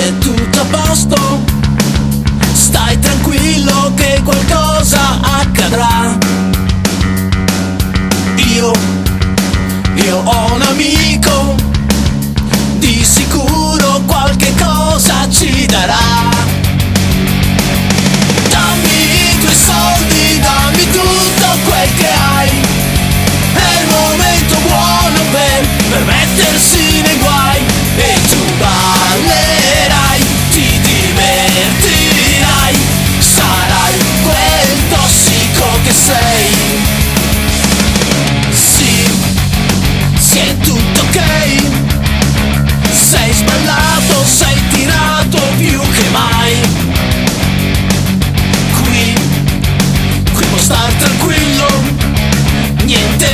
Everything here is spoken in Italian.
è tutto a posto, stai tranquillo che qualcosa accadrà. Io ho un amico, di sicuro qualche cosa ci darà. Dammi i tuoi soldi, dammi tutto quel che hai, è il momento buono per mettersi nei guai. E tu ballerai, ti divertirai, sarai quel tossico che sei. Sì, è tutto ok, sei sballato, sei tirato più che mai. Qui puoi star tranquillo, niente